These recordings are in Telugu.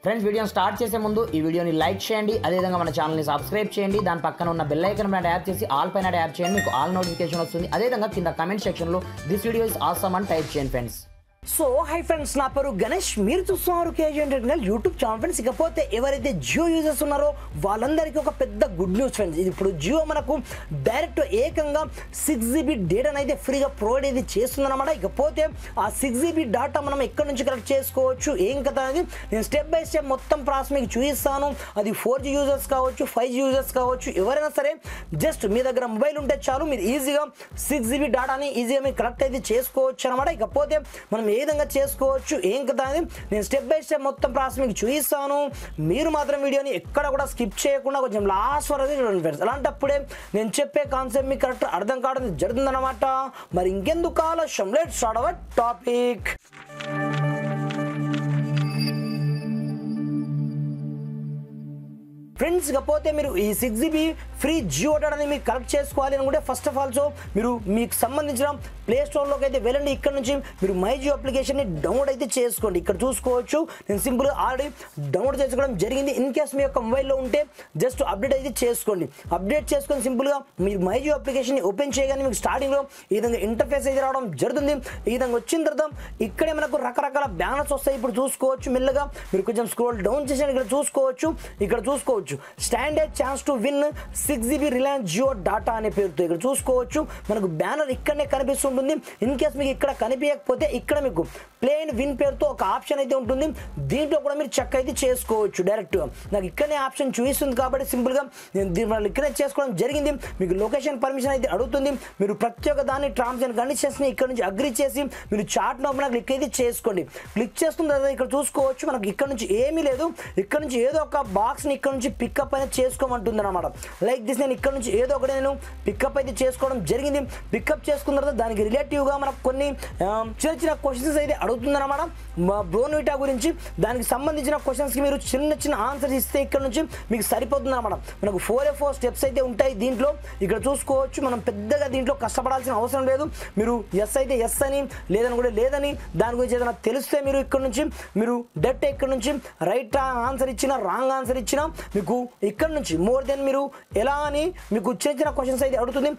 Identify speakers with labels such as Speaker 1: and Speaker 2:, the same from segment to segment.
Speaker 1: ఫ్రెండ్స్ వీడియోని స్టార్ట్ చేసే ముందు ఈ వీడియోని లైక్ చేయండి, అదేవిధంగా మన ఛానల్ని సబ్స్క్రైబ్ చేయండి, దాని పక్కన ఉన్న బెల్ ఐకాన్ పైన ట్యాప్ చేసి ఆల్ పైన ట్యాప్ చేయండి, మీకు ఆల్ నోటిఫికేషన్ వస్తుంది. అదేవిధంగా కింద కమెంట్ సెక్షన్లో దిస్ వీడియో ఇస్ ఆసమ్ అని టైప్ చేయండి ఫ్రెండ్స్.
Speaker 2: సో హై ఫ్రెండ్స్, నా పేరు గణేష్, మీరు చూస్తున్నారు KG entertainer YouTube channel. Friends, ఇకపోతే ఎవరైతే జియో యూజర్స్ ఉన్నారో వాళ్ళందరికీ ఒక పెద్ద గుడ్ న్యూస్ ఫ్రెండ్స్. ఇది ఇప్పుడు జియో మనకు డైరెక్ట్ ఏకంగా 6GB డేటాను అయితే ఫ్రీగా ప్రొవైడ్ అయితే చేస్తుందన్నమాట. ఇకపోతే ఆ 6GB డేటా మనం ఎక్కడి నుంచి కలెక్ట్ చేసుకోవచ్చు, ఏం కదా అనేది నేను స్టెప్ బై స్టెప్ మొత్తం ప్రాసెస్ మీకు చూపిస్తాను. అది 4G యూజర్స్ కావచ్చు, 5G యూజర్స్ కావచ్చు, ఎవరైనా సరే జస్ట్ మీ దగ్గర మొబైల్ ఉంటే చాలు, మీరు ఈజీగా 6GB డేటాని ఈజీగా మీరు కలెక్ట్ అయితే చేసుకోవచ్చు అనమాట. ఇకపోతే మనం ఏ విధంగా చేసుకోవచ్చు, ఏం కదా అని నేను స్టెప్ బై స్టెప్ మొత్తం ప్రాసెస్ మీకు చూపిస్తాను. మీరు మాత్రం వీడియోని ఎక్కడ కూడా స్కిప్ చేయకుండా కొంచెం లాస్ట్ వరకు చూడండి ఫ్రెండ్స్. అలాంటప్పుడే నేను చెప్పే కాన్సెప్ట్ మీకు కరెక్ట్ అర్థం కావడం జరుగుతుందన్నమాట. మరి ఇంకెందుకు ఆలస్యం, let's start our topic. Friends, ఇకపోతే మీరు ఈ 6GB ఫ్రీ జియో డేటాని మీరు కలెక్ట్ చేసుకోవాలి అనుకుంటే ఫస్ట్ ఆఫ్ ఆల్ మీరు మీకు సంబంధించిన ప్లే స్టోర్లోకి అయితే వెళ్ళండి. ఇక్కడ నుంచి మీరు మై జియో అప్లికేషన్ని డౌన్లోడ్ అయితే చేసుకోండి. ఇక్కడ చూసుకోవచ్చు, నేను సింపుల్గా ఆల్రెడీ డౌన్లోడ్ చేసుకోవడం జరిగింది. ఇన్ కేస్ మీ యొక్క మొబైల్లో ఉంటే జస్ట్ అప్డేట్ అయితే చేసుకోండి. అప్డేట్ చేసుకొని సింపుల్గా మీరు మై జియో అప్లికేషన్ని ఓపెన్ చేయగానే మీకు స్టార్టింగ్లో ఈ విధంగా ఇంటర్ఫేస్ అయితే రావడం జరుగుతుంది. ఈ విధంగా వచ్చిన తర్వాత ఇక్కడే మనకు రకరకాల బ్యానర్స్ వస్తాయి. ఇప్పుడు చూసుకోవచ్చు, మెల్లగా మీరు కొంచెం స్క్రోల్ డౌన్ చేసి ఇక్కడ చూసుకోవచ్చు standard chance to win 6GB Reliance Jio data అనే పేరుతో ఇక్కడ చూసుకోవచ్చు. మనకు బ్యానర్ ఇక్కడనే కనిపిస్తుంటుంది. ఇన్ కేస్ మీకు ఇక్కడ కనిపించకపోతే ఇక్కడ మీకు ప్లేన్ విన్ పేరుతో ఒక ఆప్షన్ అయితే ఉంటుంది. దీంట్లో కూడా మీరు చెక్ అయితే చేసుకోవచ్చు. డైరెక్ట్గా నాకు ఇక్కడనే ఆప్షన్ చూపిస్తుంది కాబట్టి సింపుల్గా నేను దీని ఇక్కడే చేసుకోవడం జరిగింది. మీకు లొకేషన్ పర్మిషన్ అయితే అడుగుతుంది. మీరు ప్రతి ఒక్క దాన్ని టర్మ్స్ అండ్ కండిషన్స్ని ఇక్కడ నుంచి అగ్రీ చేసి మీరు చార్ట్ నోపన క్లిక్ అయితే చేసుకోండి. క్లిక్ చేస్తున్న తర్వాత ఇక్కడ చూసుకోవచ్చు, మనకు ఇక్కడ నుంచి ఏమీ లేదు. ఇక్కడ నుంచి ఏదో ఒక బాక్స్ని ఇక్కడ నుంచి పికప్ అయితే చేసుకోమంటుంది అనమాట. లైక్ దిస్ నేను ఇక్కడ నుంచి ఏదో ఒకటి నేను పికప్ అయితే చేసుకోవడం జరిగింది. పికప్ చేసుకున్న తర్వాత దానికి రిలేటివ్గా మనకు కొన్ని చిన్న చిన్న క్వశ్చన్స్ అయితే అడుగుతుందన్నమాట. బ్రోన్విటా గురించి దానికి సంబంధించిన క్వశ్చన్స్కి మీరు చిన్న చిన్న ఆన్సర్స్ ఇస్తే ఇక్కడ నుంచి మీకు సరిపోతుంది అనమాట. మనకు 4 స్టెప్స్ అయితే ఉంటాయి దీంట్లో. ఇక్కడ చూసుకోవచ్చు, మనం పెద్దగా దీంట్లో కష్టపడాల్సిన అవసరం లేదు. మీరు ఎస్ అయితే ఎస్ అని, లేదని కూడా లేదని, దాని గురించి ఏదైనా తెలిస్తే మీరు ఇక్కడ నుంచి మీరు డైరెక్ట్ ఇక్కడ నుంచి రైట్ ఆన్సర్ ఇచ్చినా రాంగ్ ఆన్సర్ ఇచ్చినా మీకు ఇక్కడ నుంచి మోర్ దెన్ మీరు ఎలా అని మీకు చిన్న చిన్న క్వశ్చన్స్ అయితే అడుగుతుంది.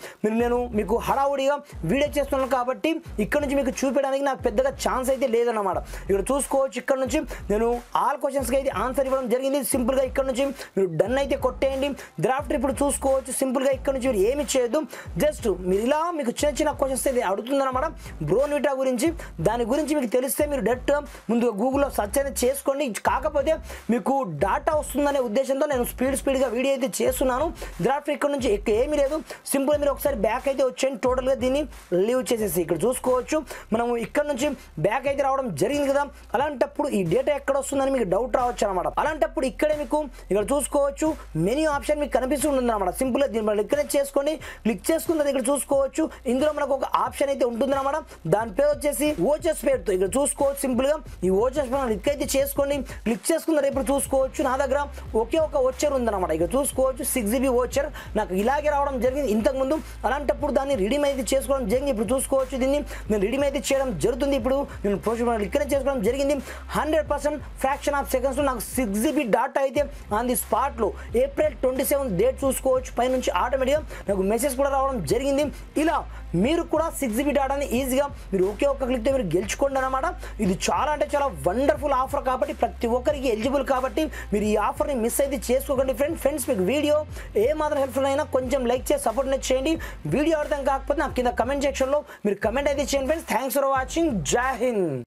Speaker 2: నేను మీకు హడావుడిగా వీడియో చేస్తున్నాను కాబట్టి ఇక్కడ నుంచి మీకు చూపించడానికి నాకు పెద్దగా ఛాన్స్ అయితే లేదన్నమాట. ఇక్కడ చూసుకోవచ్చు, ఇక్కడ నుంచి నేను ఆల్ క్వశ్చన్స్కి అయితే ఆన్సర్ ఇవ్వడం జరిగింది. సింపుల్గా ఇక్కడ నుంచి మీరు డన్ అయితే కొట్టేయండి. డ్రాఫ్ట్ ఇప్పుడు చూసుకోవచ్చు, సింపుల్గా ఇక్కడ నుంచి మీరు ఏమి చేయొద్దు. జస్ట్ మీరు ఇలా మీకు చిన్న చిన్న క్వశ్చన్స్ అయితే అడుగుతుందన్నమాట బ్రోన్విటా గురించి. దాని గురించి మీకు తెలిస్తే మీరు డైరెక్ట్ ముందుగా గూగుల్లో సెర్చ్ అయితే చేసుకోండి. కాకపోతే మీకు డాటా వస్తుందనే ఉద్దేశంతో నేను స్పీడ్గా వీడియో అయితే చేస్తున్నాను. డ్రాఫ్ట్ ఇక్కడ నుంచి ఏమీ లేదు. సింపుల్ మీరు ఒకసారి బ్యాక్ అయితే వచ్చేయండి. టోటల్గా దీన్ని లీవ్ చేసేసి ఇక్కడ చూసుకోవచ్చు, మనము ఇక్కడ నుంచి బ్యాక్ అయితే రావడం జరిగింది కదా. అలాంటప్పుడు ఈ డేటా ఎక్కడ వస్తుందని మీకు డౌట్ రావచ్చు అనమాట. అలాంటప్పుడు ఇక్కడే మీకు ఇక్కడ చూసుకోవచ్చు మెనూ ఆప్షన్ మీకు కనిపిస్తుంది అనమాట. సింపుల్గా దీన్ని ఇక్కడే చేసుకోండి. క్లిక్ చేసుకున్నది ఇక్కడ చూసుకోవచ్చు, ఇందులో మనకు ఒక ఆప్షన్ అయితే ఉంటుంది అనమాట. దాని పేరు వచ్చేసి ఓచర్స్ పేరుతో ఇక్కడ చూసుకోవచ్చు. సింపుల్గా ఈ ఓచర్స్ క్లిక్ అయితే చేసుకోండి. క్లిక్ చేసుకున్నది ఇప్పుడు చూసుకోవచ్చు, నా దగ్గర ఒకే ఒక ఓచర్ ఉందన్నమాట. ఇక్కడ చూసుకోవచ్చు 6GB ఓచర్ నాకు ఇలాగే రావడం జరిగింది ఇంతకుముందు. అలాంటప్పుడు దాన్ని రిడీమ్ అయితే చేసుకోవడం జరిగింది. ఇప్పుడు చూసుకోవచ్చు, దీన్ని నేను రిడీమ్ అయితే చేయడం జరుగుతుంది. ఇప్పుడు నేను ఇక్కడే చేసుకోవడం జరిగింది. 100% ఫ్రాక్షన్ ఆఫ్ సెకండ్స్లో నాకు 6GB డాటా అయితే ఆన్ ది స్పాట్లో April 27 డేట్ చూసుకోవచ్చు. పైనుంచి ఆటోమేటిక్గా నాకు మెసేజ్ కూడా రావడం జరిగింది. ఇలా మీరు కూడా 6GB డాటాని ఈజీగా మీరు ఒకే ఒక్క క్లిక్తో మీరు గెలుచుకోండి అనమాట. ఇది చాలా అంటే చాలా వండర్ఫుల్ ఆఫర్ కాబట్టి ప్రతి ఒక్కరికి ఎలిజిబుల్ కాబట్టి మీరు ఈ ఆఫర్ని మిస్ అయితే చేసుకోకండి ఫ్రెండ్స్. మీకు వీడియో ఏ మాత్రం హెల్ప్ఫుల్ అయినా కొంచెం లైక్ చేసి సపోర్ట్ చేయండి. వీడియో అర్థం కాకపోతే నాకు కింద కమెంట్ సెక్షన్లో మీరు కమెంట్ అయితే చేయండి ఫ్రెండ్స్. Thanks for watching. జై హింద్.